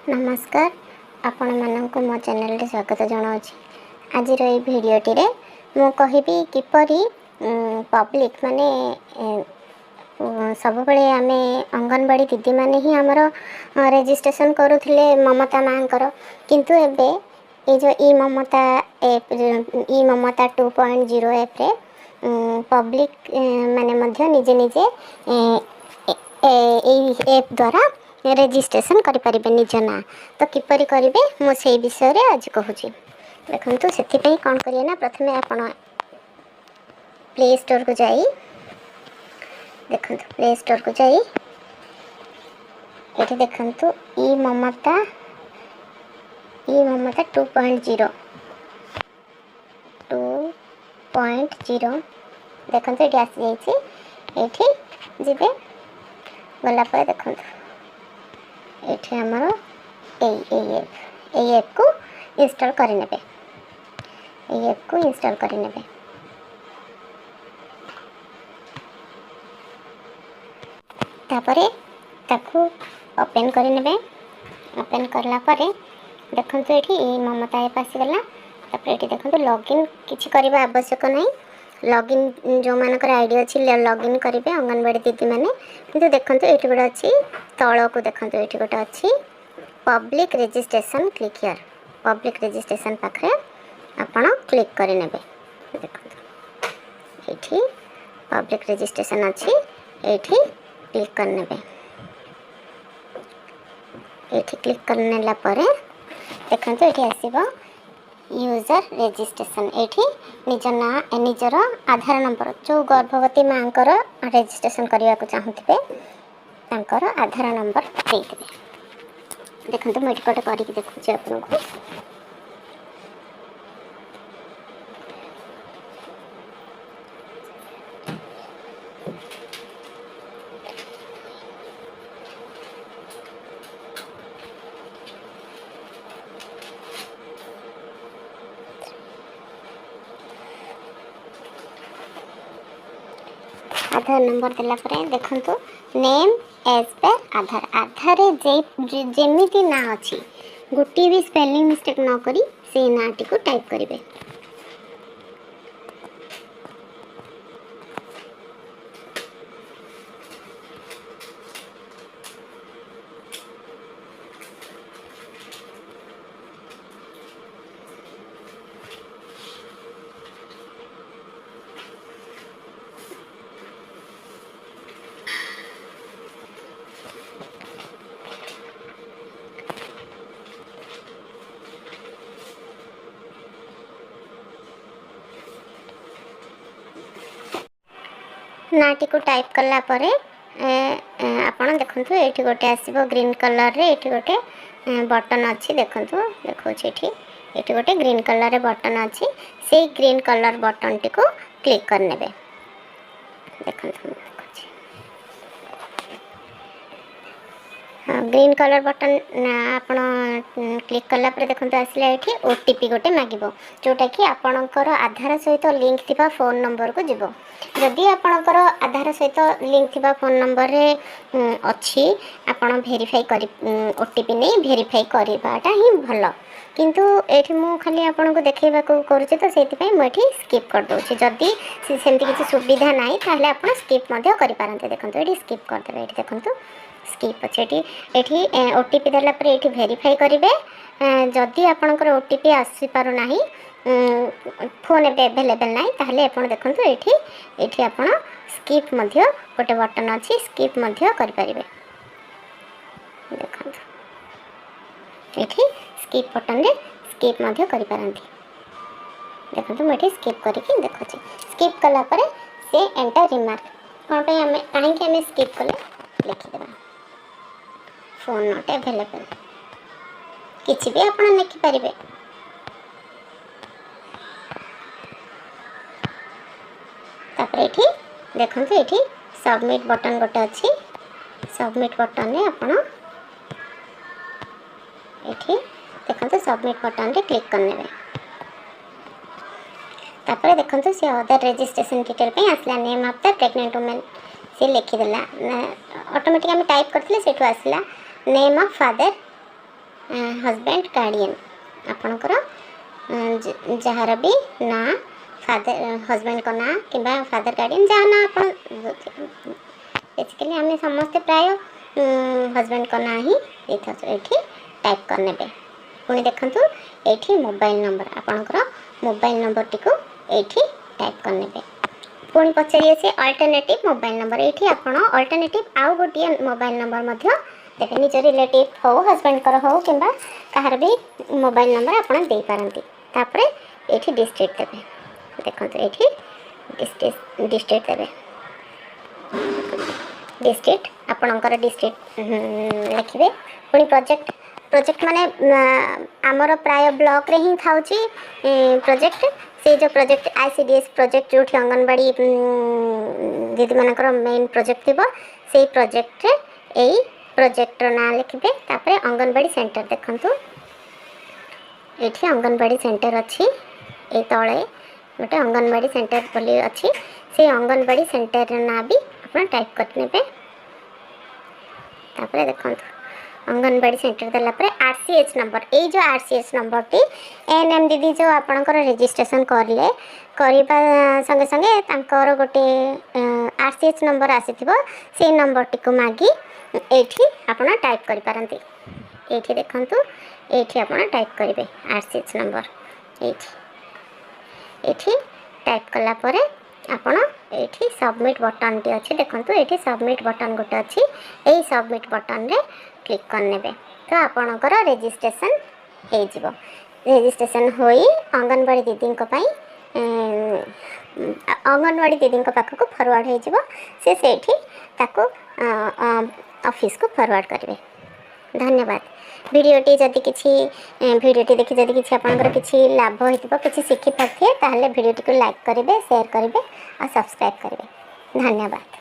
नमस्कार आपण मानक मो चैनल रे स्वागत जनावछि। आज ये भिडियोटी रे मु कहिबी किपरि पब्लिक माने सब बेले आमे अंगनवाड़ी दीदी माने ही हमर रजिस्ट्रेशन करूथिले ममता मांकर, किंतु एबे ए जो ई ममता ऐप ई ममता 2.0 ऐप रे पब्लिक माने मध्य निजे निजे ए ऐप द्वारा रेजिस्ट्रेशन करें निज ना। तो किपरि करेंगे मुझे विषय रे आज कहूँ। देखो से कौन करिए ना, प्रथम आप प्ले स्टोर को जाई देखो प्ले स्टोर को जाई ये देखो ई ममता 2.0 देखो ये आसी जाइए जीवे गला देखो ये आमर ऐप को इंस्टॉल करने ऐप को इंस्टॉल करने तापरे ताकू ओपन करने ओपन करला परे देखो ये ममता ऐप आसीगला। तापर ये देखो लॉगिन किसी करवा आवश्यक नहीं। लॉगिन जो मानकर आईडी अच्छी लॉगिन करेंगे अंगनवाड़ी दीदी मैंने, किंतु देखो ये गोटे अच्छी तल को देखो ये गोटे अच्छी public registration click here. Public registration पाखे आपण क्लिक करने देखो ये पब्लिक रजिस्ट्रेशन अच्छी ये क्लिक करने ये क्लिक करने परे देखो ये आसब यूजर रजिस्ट्रेशन। ये निज ना निजर आधार नंबर जो गर्भवती माँ को रजिस्ट्रेशन करने को चाहूथे तांकर आधार नंबर देदेवे। देखो मुझे गोटे करके देखुचे आपको। आधार नंबर देला परे देखंतु name as per Aadhaar Aadhaar जेमिति ना अच्छी गोटे भी स्पेलिंग मिस्टेक न करी से नाटी को टाइप करेंगे। नाटी को टाइप कला परे आपण देखंतु एठी गोटे आसीबो ग्रीन कलर रे। एठी गोटे बटन अच्छी देखो ये गोटे ग्रीन कलर रे बटन अच्छी से ग्रीन कलर बटन टी को क्लिक करने देखो ग्रीन कलर बटन आपण क्लिक कला पर देखो आसला ये ओटीपी गोटे मागिबो जोटा कि आपणकर आधार सहित लिंक थिबा फोन नंबर को जीवो। जदि आपणकर आधार सहित लिंक थिबा फोन नंबर रे अच्छी आपण वेरीफाई कर ओटीपी नहीं वेरीफाई करवाटा ही भल, किंतु एठी मु खाली आपन को देखैबा को करूचे तो सेति पई मु एठी स्किप कर दोछि। जदि सेमति किछि सुविधा नाही ताहले आपण स्किप मध्ये करि पारंते। देखंतु एठी स्किप कर देबे। एठी देखंतु स्किप अच्छे एठी ओटीपी देला पर एठी वेरीफाई करिवे। जदि आपनकर ओटीपी आसी पारु नाही फोन एबे अवेलेबल नाही ताहले आपण देखंतु एठी आपण स्किप मध्ये गोटे बटन अछि स्किप मध्ये करि परिबे। देखंतु एठी स्किप बटन रे स्किप मध्ये करि पारंती। देखंतु मैं स्किप करके देखुची। स्किप कला परे से एंटर रिमार्क कोन पे हमें काहे कि हमें स्किप कले लिखि देबा फोन नॉट अवेलेबल किछि भी आपण लिखि परिबे। तापर एठी देखंतु एठी सबमिट बटन गोटे अछि। सबमिट बटन रे आपण एठी देखंतु सबमिट बटन रे क्लिक करने तापर देखंतु से अदर रजिस्ट्रेशन डिटेल पे आसला name of the pregnant women से लिखिदेला ऑटोमेटिक आम टाइप करथिले सेठु आसला name of father husband guardian आपणकर जार भी ना फादर हजबैंड को ना कि फादर गार्डियन जहाँ ना आप बेसिकली आम समस्ते प्राय हजबैंड को ना ही ये टाइप करने पुणी देखु ये मोबाइल नंबर आपणकर मोबाइल नंबर टी ये टाइप करने पुणी पचारे से अल्टरनेटिव मोबाइल नंबर ये आपड़ अल्टरनेटिव आउ गोटे मोबाइल नंबर देखे निज रिलेटिव हो हजबैंड हो कि कहार भी मोबाइल नंबर आपड़ दे पारती तापर ये डिस्ट्रिक्ट देवे देखो ये डिस्ट्रिक्ट देवे डिस्ट्रिक्ट आपणकर डिस्ट्रिक्ट लिखे पुणी प्रोजेक्ट प्रोजेक्ट माने आमर प्राय ब्लॉक रे ही था प्रोजेक्ट से जो प्रोजेक्ट आईसीडीएस प्रोजेक्ट जो अंगनवाड़ी दीदी मानकर मेन प्रोजेक्ट थी से प्रोजेक्ट यही प्रोजेक्टर ना लिखे तापर अंगनवाड़ी सेंटर देखु ये अंगनवाड़ी सेंटर अच्छी ये तले गोटे अंगनवाड़ी सेंटर बोली अच्छी से अंगनवाड़ी सेंटर ना भी आप टाइप करने तापर देखो अंगनवाड़ी सेंटर देलापर आरसीएच नंबर ये जो आरसीएच नंबर टी एएनएम दीदी जो आपणकर रजिस्ट्रेशन करले करने संगे संगे तांकर गोटे आरसीएच नंबर आसी से नंबर टी को मागी ये आप टाइप कर पारती ये देखु ये आप टाइप करेंगे आरसीएच नंबर ये टाइप कलापर आपण ये सबमिट बटन टी अच्छी देखो ये सबमिट बटन गोटे अच्छी यही सबमिट बटन रे क्लिक करने तो आपणकर रजिस्ट्रेशन हो रजिस्ट्रेशन होई अंगनवाड़ी दीदी अंगनवाड़ी दीदी पाखक फरवर्ड हो ऑफिस को फरवर्ड करेंगे। धन्यवाद। वीडियोटी जदि किसी वीडियोटी देखि जदि किसी आपनकर किसी लाभ होइतिबो किसी शिखि पाथे ताहले वीडियोटी को लाइक करेंगे शेयर करेंगे और सब्सक्राइब करेंगे। धन्यवाद।